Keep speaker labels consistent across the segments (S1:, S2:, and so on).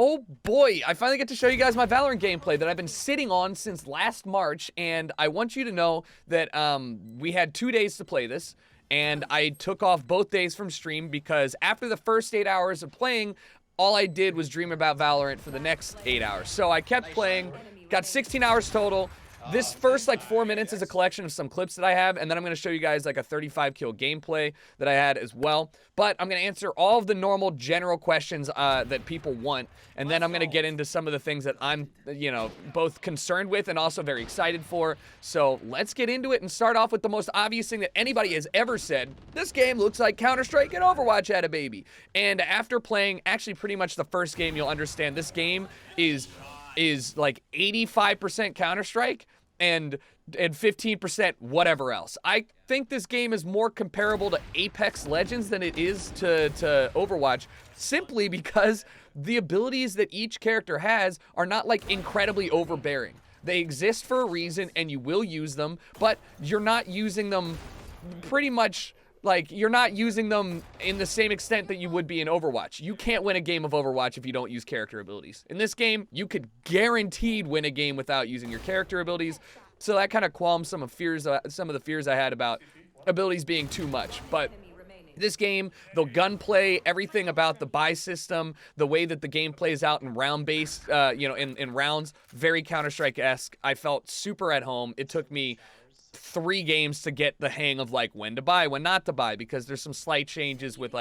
S1: Oh boy, I finally get to show you guys my Valorant gameplay that I've been sitting on since last March, and I want you to know that we had 2 days to play this, and I took off both days from stream because after the first 8 hours of playing, all I did was dream about Valorant for the next 8 hours. So I kept playing, got 16 hours total. This first 4 minutes is a collection of some clips that I have, and then I'm going to show you guys a 35 kill gameplay that I had as well. But I'm going to answer all of the normal general questions that people want, and then I'm going to get into some of the things that I'm, both concerned with and also very excited for. So let's get into it and start off with the most obvious thing that anybody has ever said. This game looks like Counter-Strike and Overwatch had a baby. And after playing actually pretty much the first game, you'll understand this game is like 85% Counter-Strike and 15% whatever else. I think this game is more comparable to Apex Legends than it is to Overwatch, simply because the abilities that each character has are not incredibly overbearing. They exist for a reason and you will use them, but you're not using them pretty much you're not using them in the same extent that you would be in Overwatch. You can't win a game of Overwatch if you don't use character abilities. In this game, you could guaranteed win a game without using your character abilities. So that kind of qualms some of the fears I had about abilities being too much. But this game, the gunplay, everything about the buy system, the way that the game plays out in round-based, in rounds, very Counter-Strike-esque. I felt super at home. It took me 3 games to get the hang of when to buy, when not to buy, because there's some slight changes with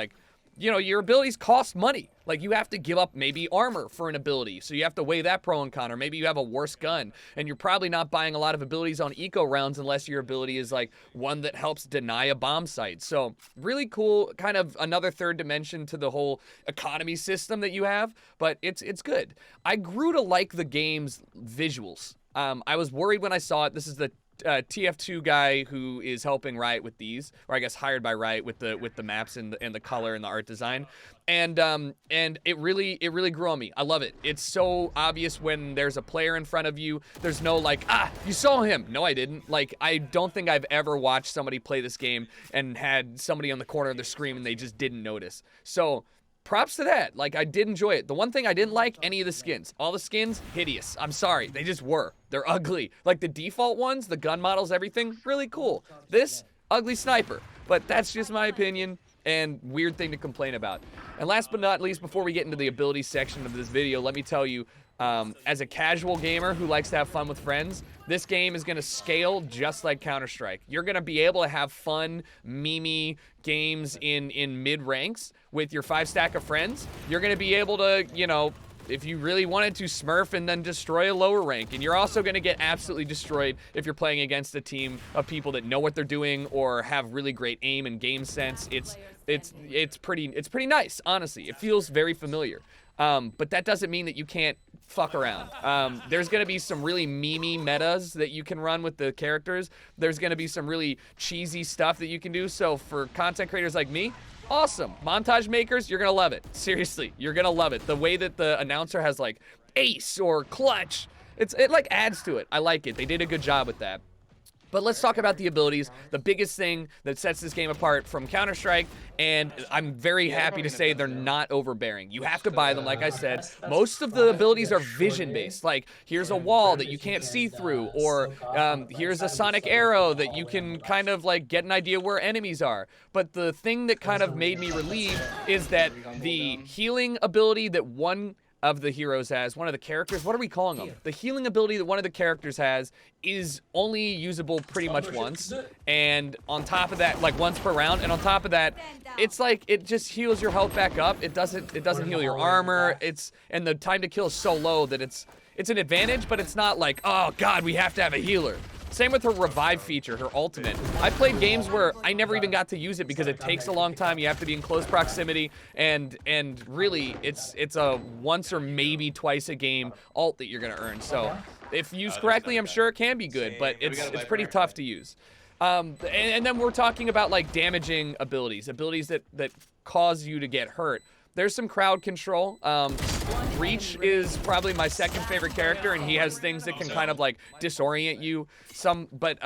S1: your abilities cost money. You have to give up maybe armor for an ability, so you have to weigh that pro and con, or maybe you have a worse gun, and you're probably not buying a lot of abilities on eco rounds unless your ability is one that helps deny a bomb site. So really cool, kind of another third dimension to the whole economy system that you have, but it's good. I grew to like the game's visuals. I was worried when I saw it. This is the TF2 guy who is helping Riot with these, or I guess hired by Riot with the maps and the color and the art design, and it really grew on me. I love it. It's so obvious when there's a player in front of you. There's no you saw him. No, I didn't. I don't think I've ever watched somebody play this game and had somebody on the corner of the screen and they just didn't notice. So props to that. I did enjoy it. The one thing I didn't like, any of the skins. All the skins, hideous. I'm sorry. They just were. They're ugly. The default ones, the gun models, everything, really cool. This, ugly sniper. But that's just my opinion and weird thing to complain about. And last but not least, before we get into the ability section of this video, let me tell you, as a casual gamer who likes to have fun with friends, this game is going to scale just like Counter-Strike. You're going to be able to have fun, memey games in mid-ranks with your 5-stack of friends. You're going to be able to, if you really wanted to, smurf and then destroy a lower rank. And you're also going to get absolutely destroyed if you're playing against a team of people that know what they're doing or have really great aim and game sense. It's pretty nice, honestly. It feels very familiar. But that doesn't mean that you can't fuck around. There's going to be some really memey metas that you can run with the characters. There's going to be some really cheesy stuff that you can do. So for content creators like me, awesome. Montage makers, you're going to love it. Seriously, you're going to love it. The way that the announcer has ace or clutch, it adds to it. I like it. They did a good job with that. But let's talk about the abilities, the biggest thing that sets this game apart from Counter-Strike, and I'm very happy to say they're not overbearing. You have to buy them, like I said. Most of the abilities are vision-based, here's a wall that you can't see through, or here's a sonic arrow that you can kind of get an idea where enemies are. But the thing that kind of made me relieved is that the healing ability that one of the heroes has, one of the characters, what are we calling them? The healing ability that one of the characters has is only usable pretty much once, and on top of that, once per round, and on top of that, it's it just heals your health back up. It doesn't heal your armor. And the time to kill is so low that it's an advantage, but it's not oh god, we have to have a healer. Same with her revive feature, her ultimate. I played games where I never even got to use it because it takes a long time. You have to be in close proximity, and really, it's a once or maybe twice a game ult that you're gonna earn. So if used correctly, I'm sure it can be good, but it's pretty tough to use. And then we're talking about damaging abilities that cause you to get hurt. There's some crowd control. Breach is probably my second favorite character, and he has things that can kind of disorient you. But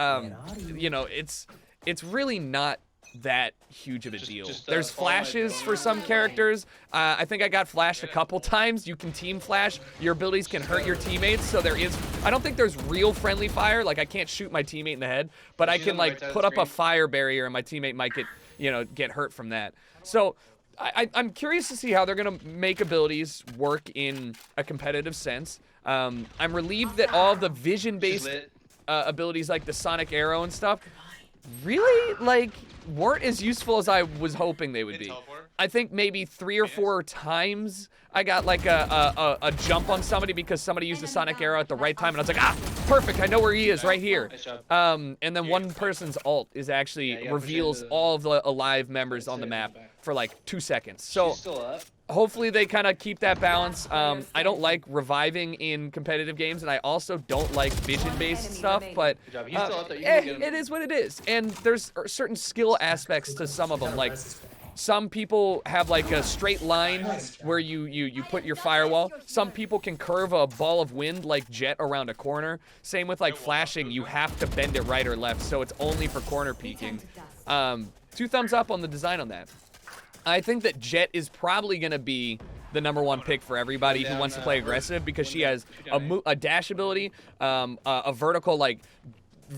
S1: it's really not that huge of a deal. There's
S2: follow my
S1: flashes
S2: drone
S1: for some characters. I think I got flashed a couple times. You can team flash. Your abilities can hurt your teammates, so there is... I don't think there's real friendly fire. Like, I can't shoot my teammate in the head, but I can, like, put up a fire barrier, and my teammate might get, you know, get hurt from that. So... I'm curious to see how they're going to make abilities work in a competitive sense. I'm relieved that all of the vision-based abilities like the Sonic Arrow and stuff really, like, weren't as useful as I was hoping they would be. I think maybe 3 or 4 times I got like a jump on somebody because somebody used the Sonic Arrow at the right time, and I was like, ah, perfect, I know where he is, right here. And then one person's ult is actually reveals all of the alive members on the map for like 2 seconds. So hopefully they kind of keep that balance. I don't like reviving in competitive games, and I also don't like vision-based stuff, but it is what it is. And there's certain skill aspects to some of them, like some people have like a straight line where you put your firewall. Some people can curve a ball of wind like Jet around a corner. Same with like flashing, you have to bend it right or left, so it's only for corner peeking. 2 thumbs up on the design on that. I think that Jet is probably going to be the #1 pick for everybody who wants to play aggressive because she has a dash ability, a vertical like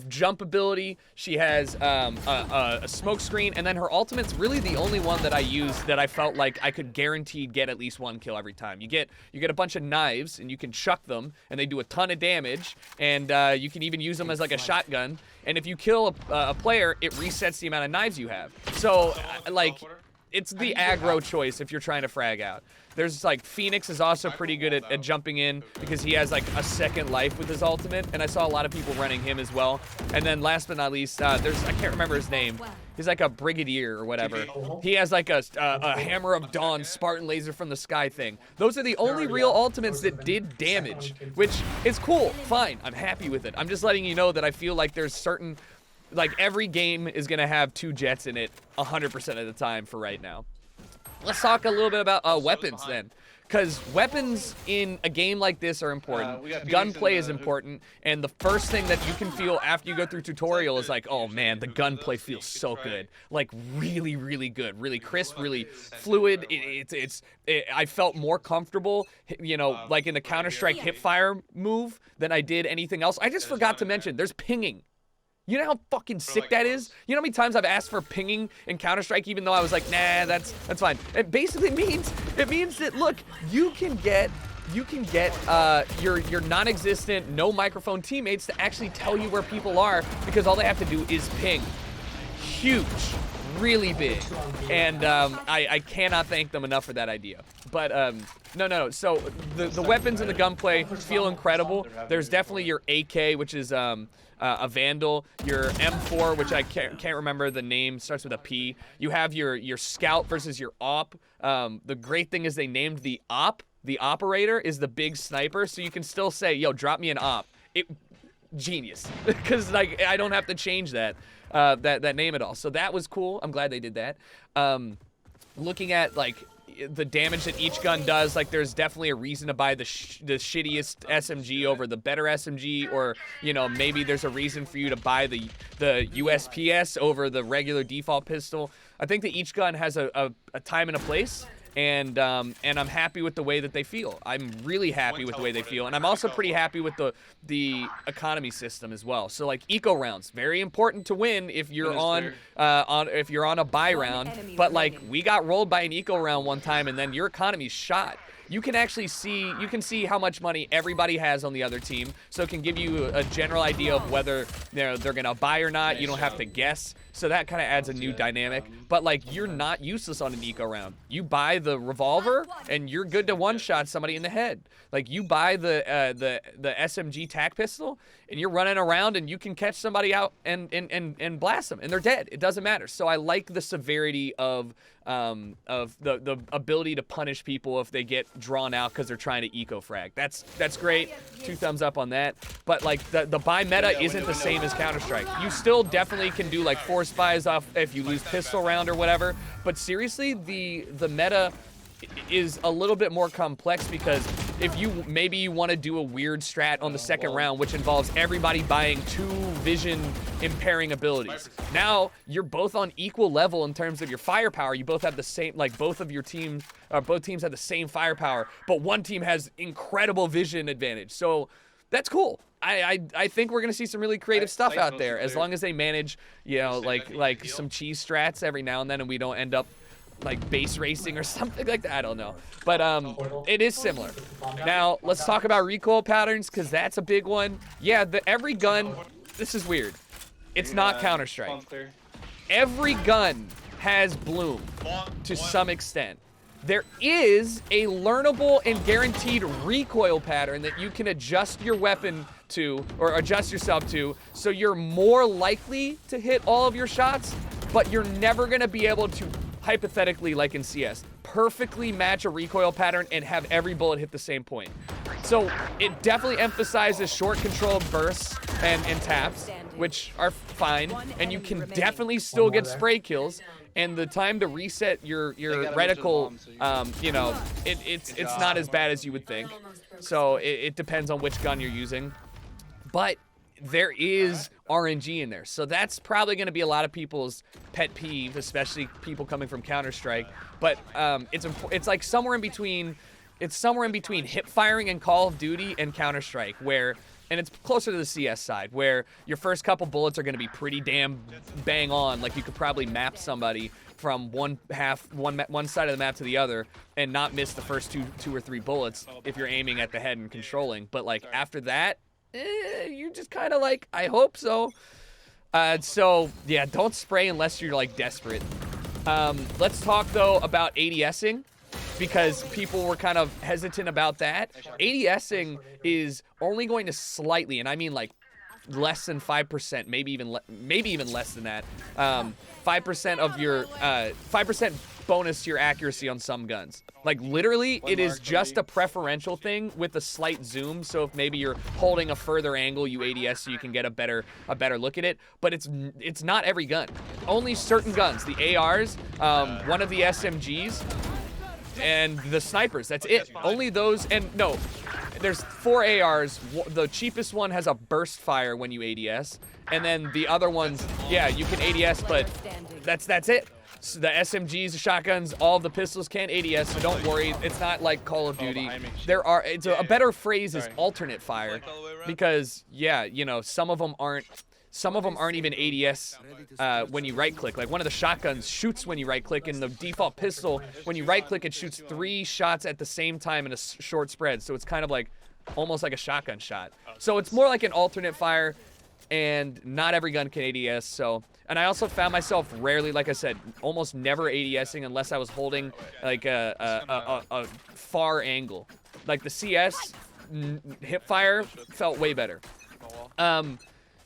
S1: jump ability. She has a smoke screen, and then her ultimate's really the only one that I used that I felt like I could guaranteed get at least 1 kill every time. You get a bunch of knives, and you can chuck them, and they do a ton of damage, and you can even use them as like a shotgun. And if you kill a player, it resets the amount of knives you have. So like, it's the aggro choice if you're trying to frag out. There's like, Phoenix is also pretty good at jumping in because he has like a second life with his ultimate, and I saw a lot of people running him as well. And then last but not least, I can't remember his name. He's like a brigadier or whatever. He has like a Hammer of Dawn Spartan laser from the sky thing. Those are the only real ultimates that did damage, which is cool, fine, I'm happy with it. I'm just letting you know that I feel like there's certain, like every game is gonna have 2 Jets in it 100% of the time for right now. Let's talk a little bit about weapons then, because weapons in a game like this are important. Gunplay is important, and the first thing that you can feel after you go through tutorial is like, oh man, the gunplay feels so good, like really, really good, really crisp, really fluid. I felt more comfortable, you know, like in the Counter-Strike hipfire move than I did anything else. I just forgot to mention, there's pinging. You know how fucking sick that is? You know how many times I've asked for pinging in Counter-Strike even though I was like, nah, that's fine. It basically means that, look, you can get your non-existent, no microphone teammates to actually tell you where people are because all they have to do is ping. Huge, really big, and I cannot thank them enough for that idea. But no. So the weapons in the gunplay feel incredible. There's definitely your AK, which is a Vandal, your M4, which I can't remember the name, starts with a P. You have your Scout versus your Op. The great thing is they named the Op. The Operator is the big sniper, so you can still say, yo, drop me an Op. Genius, because like I don't have to change that name at all. So that was cool. I'm glad they did that. Looking at like the damage that each gun does, like there's definitely a reason to buy the shittiest SMG over the better SMG, or you know, maybe there's a reason for you to buy the USPS over the regular default pistol. I think that each gun has a time and a place, and I'm happy with the way that they feel. I'm really happy with the way they feel, and I'm also pretty happy with the economy system as well. So like eco rounds, very important to win if you're on a buy round. But like we got rolled by an eco round one time, and then your economy's shot. You can actually see how much money everybody has on the other team, so it can give you a general idea of whether they're gonna buy or not. You don't have to guess, so that kind of adds a new dynamic. But like, you're not useless on an eco round. You buy the revolver and you're good to one-shot somebody in the head. Like you buy the SMG tac pistol and you're running around and you can catch somebody out and blast them and they're dead. It doesn't matter. So I like the severity of the ability to punish people if they get drawn out because they're trying to eco frag. That's great. 2 thumbs up on that. But like the buy meta isn't the same as Counter-Strike. You still definitely can do like force buys off if you lose pistol round or whatever. But seriously, the meta is a little bit more complex because if maybe you want to do a weird strat on the second round, which involves everybody buying 2 vision impairing abilities. Now you're both on equal level in terms of your firepower. You both have the same, like both teams have the same firepower, but one team has incredible vision advantage. So that's cool. I think we're gonna see some really creative stuff out there as long as they manage, you know, like some cheese strats every now and then, and we don't end up like base racing or something like that. I don't know, but it is similar. Now let's talk about recoil patterns, because that's a big one. Yeah, every gun, this is weird, it's not Counter-Strike. Every gun has bloom to some extent. There is a learnable and guaranteed recoil pattern that you can adjust your weapon to, or adjust yourself to, so you're more likely to hit all of your shots, but you're never gonna be able to, hypothetically, like in CS, perfectly match a recoil pattern and have every bullet hit the same point. So it definitely emphasizes short controlled bursts and taps, which are fine, and you can definitely still get spray kills. And the time to reset your reticle, you know, it's not as bad as you would think. So it depends on which gun you're using. But there is RNG in there. So that's probably going to be a lot of people's pet peeve, especially people coming from Counter-Strike. But it's like somewhere in between, it's somewhere in between hip firing in Call of Duty and Counter-Strike, where, and it's closer to the CS side, where your first couple bullets are going to be pretty damn bang on. Like you could probably map somebody from one side of the map to the other and not miss the first two or three bullets if you're aiming at the head and controlling. But like after that, you just kind of like, I hope so. So yeah, don't spray unless you're like desperate. Let's talk though about ADSing, because people were kind of hesitant about that. ADSing is only going to slightly, and I mean like less than 5%, maybe even less than that. 5% of your 5% bonus to your accuracy on some guns. Like literally, it is just a preferential thing with a slight zoom. So if maybe you're holding a further angle, you ADS so you can get a better look at it. But it's not every gun. Only certain guns. The ARs, one of the SMGs, and the snipers. That's it. Only those. And no, there's 4 ARs. The cheapest one has a burst fire when you ADS, and then the other ones, yeah, you can ADS, but that's it. So the SMGs, the shotguns, all of the pistols can't ADS, so don't worry. It's not like Call of Duty. There are, a better phrase is alternate fire, because yeah, you know, some of them aren't even ADS when you right click. Like one of the shotguns shoots when you right click, and the default pistol, when you right click, it shoots 3 shots at the same time in a short spread. So it's kind of like almost like a shotgun shot. So it's more like an alternate fire, and not every gun can ADS. So, and I also found myself rarely, like I said, almost never ADSing unless I was holding like a far angle. Like the CS hip fire felt way better. And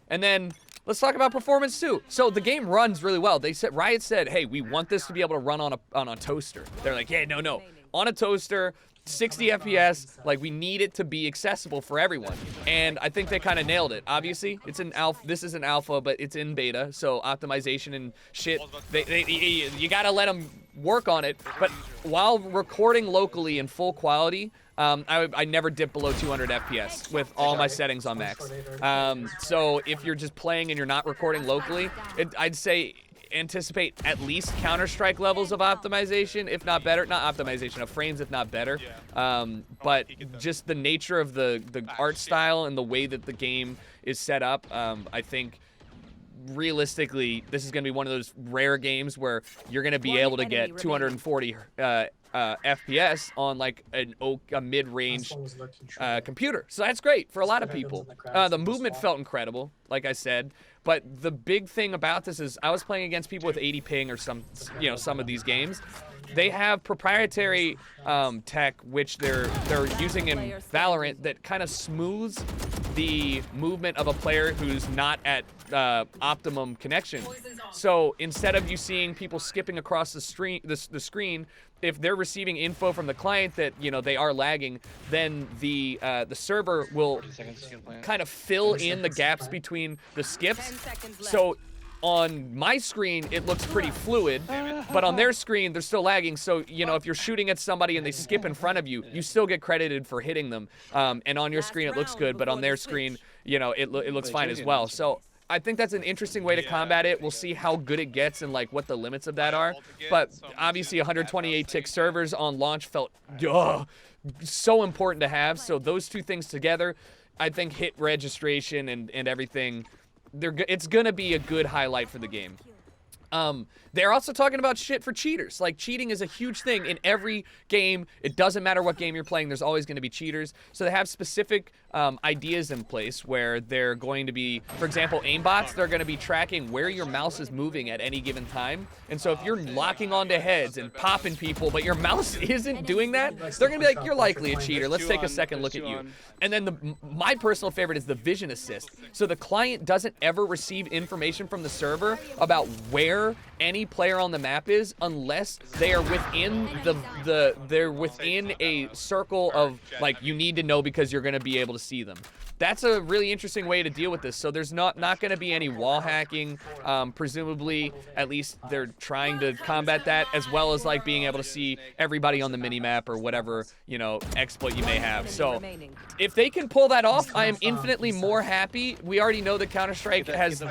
S1: then let's talk about performance too. So the game runs really well. Riot said, hey, we want this to be able to run on a toaster. They're like, yeah, no, on a toaster, 60 FPS, like we need it to be accessible for everyone. And I think they kind of nailed it. Obviously, it's an alpha. This is an alpha, but it's in beta, so optimization and shit, you gotta let them work on it. But while recording locally in full quality, I never dip below 200 FPS with all my settings on max. So if you're just playing and you're not recording locally, I'd say anticipate at least Counter-Strike levels of optimization, if not better. Not optimization, of frames, if not better. But just the nature of the art style and the way that the game is set up, I think realistically, this is going to be one of those rare games where you're going to be able to get 240 FPS on like a mid-range computer. So that's great for a lot of people. The movement felt incredible, like I said. But the big thing about this is I was playing against people with 80 ping or some of these games. They have proprietary tech which they're using in Valorant that kind of smooths the movement of a player who's not at optimum connection. So instead of you seeing people skipping across the screen, if they're receiving info from the client that they are lagging, then the server will kind of fill in the gaps between the skips. So on my screen, it looks pretty fluid, but on their screen, they're still lagging. So, you know, if you're shooting at somebody and they skip in front of you, you still get credited for hitting them. And on your screen, it looks good, but on their screen, you know, it looks fine as well. So I think that's an interesting way to combat it. We'll see how good it gets and like what the limits of that are. But obviously 128 tick servers on launch felt so important to have. So those two things together, I think hit registration and everything, it's gonna be a good highlight for the game. They're also talking about shit for cheaters. Like, cheating is a huge thing in every game. It doesn't matter what game you're playing, there's always going to be cheaters. So they have specific ideas in place where they're going to be, for example, aimbots. They're going to be tracking where your mouse is moving at any given time. And so if you're locking onto heads and popping people, but your mouse isn't doing that, they're going to be like, you're likely a cheater. Let's take a second look at you. And then my personal favorite is the vision assist. So the client doesn't ever receive information from the server about where any player on the map is unless they are within they're within a circle of, like, you need to know because you're going to be able to see them. That's a really interesting way to deal with this. So there's not going to be any wall hacking. Presumably, at least they're trying to combat that, as well as like being able to see everybody on the minimap or whatever, you know, exploit you may have. So if they can pull that off, I am infinitely more happy. We already know that Counter-Strike has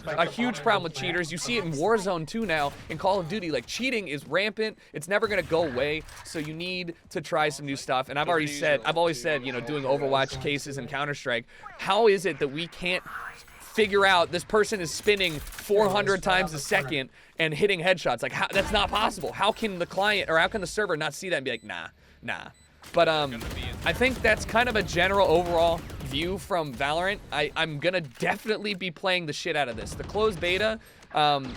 S1: a huge problem with cheaters. You see it in Warzone 2 now, in Call of Duty. Like, cheating is rampant. It's never going to go away. So you need to try some new stuff. And I've always said, you know, doing Overwatch cases and Counter-Strike, how is it that we can't figure out this person is spinning 400 times a second and hitting headshots? Like, that's not possible. How can the client, or how can the server not see that and be like, nah. But I think that's kind of a general overall view from Valorant. I'm gonna definitely be playing the shit out of this. The closed beta,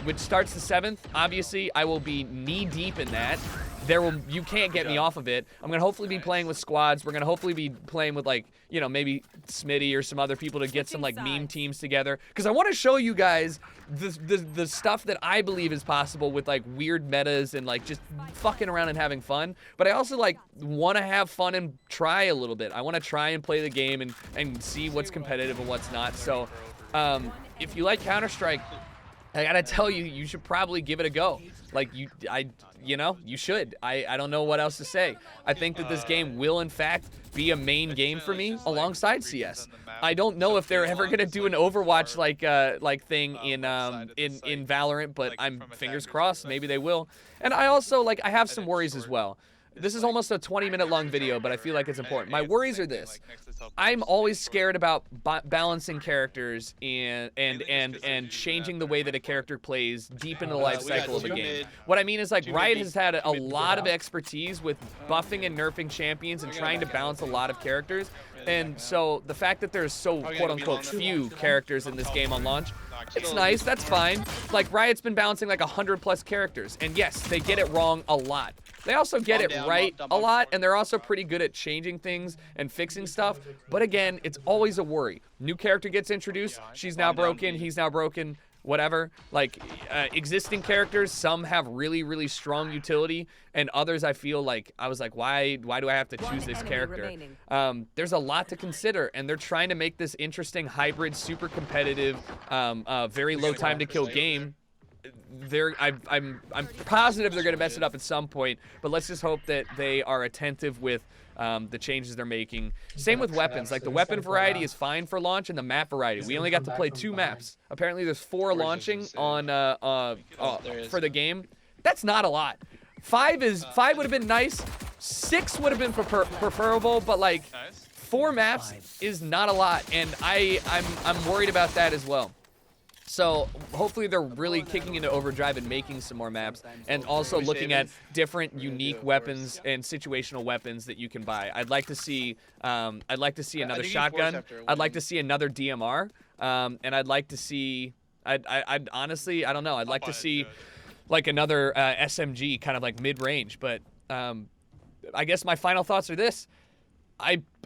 S1: which starts the 7th, obviously I will be knee deep in that. You can't get me off of it. I'm gonna hopefully be playing with squads. We're gonna hopefully be playing with, like, you know, maybe Smitty or some other people to get some like meme teams together, because I want to show you guys the stuff that I believe is possible with like weird metas and like just fucking around and having fun. But I also like want to have fun and try a little bit. I want to try and play the game and see what's competitive and what's not. So if you like Counter-Strike, I gotta tell you, you should probably give it a go. Like, you know, you should. I don't know what else to say. I think that this game will, in fact, be a main game for me alongside CS. I don't know if they're ever gonna do an Overwatch like thing in Valorant, but I'm fingers crossed. Maybe they will. And I also, I have some worries as well. This is almost a 20-minute long video, but I feel like it's important. My worries are this. I'm always scared about balancing characters and changing the way that a character plays deep into the life cycle of a game. What I mean is, like, Riot has had a lot of expertise with buffing and nerfing champions and trying to balance a lot of characters. And so the fact that there's so quote-unquote few characters in this game on launch, it's nice, that's fine. Like, Riot's been balancing like 100+ characters, and yes, they get it wrong a lot. They also get it right a lot, and they're also pretty good at changing things and fixing stuff. But again, it's always a worry. New character gets introduced, she's now broken, he's now broken, whatever. Like, existing characters, some have really, really strong utility, and others I feel like, I was like, why do I have to choose this character? There's a lot to consider, and they're trying to make this interesting hybrid, super competitive, very low time to kill game. I'm positive they're gonna mess it up at some point, but let's just hope that they are attentive with the changes they're making. Same with weapons. Like, the weapon variety is fine for launch, and the map variety, we only got to play 2 maps. Apparently there's 4 launching on for the game. That's not a lot. 5 would have been nice. 6 would have been preferable, but like 4 maps is not a lot, and I'm worried about that as well. So hopefully they're really kicking into overdrive and making some more maps, and also looking at different unique weapons and situational weapons that you can buy. I'd like to see another shotgun. I'd like to see another DMR, and I'd like to see. I'd honestly, I don't know. I'd like to see like another SMG, kind of like mid-range. But I guess my final thoughts are this.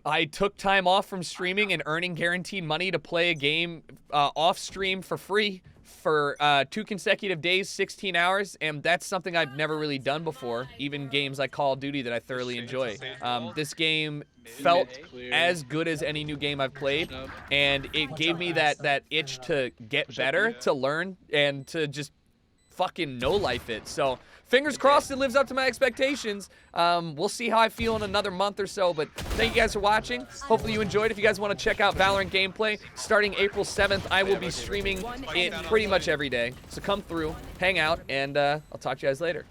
S1: I took time off from streaming and earning guaranteed money to play a game off stream for free for 2 consecutive days, 16 hours, and that's something I've never really done before, even games like Call of Duty that I thoroughly enjoy. This game felt as good as any new game I've played, and it gave me that itch to get better, to learn, and to just fucking no-life it. So fingers crossed it lives up to my expectations. We'll see how I feel in another month or so, but thank you guys for watching. Hopefully you enjoyed. If you guys want to check out Valorant gameplay, starting April 7th, I will be streaming it pretty much every day. So come through, hang out, and I'll talk to you guys later.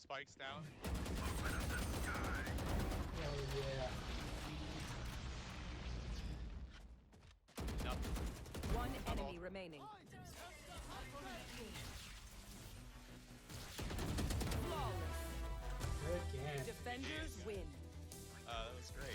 S2: Spikes down.
S3: One enemy remaining. Flawless. Defenders win.
S2: That was great.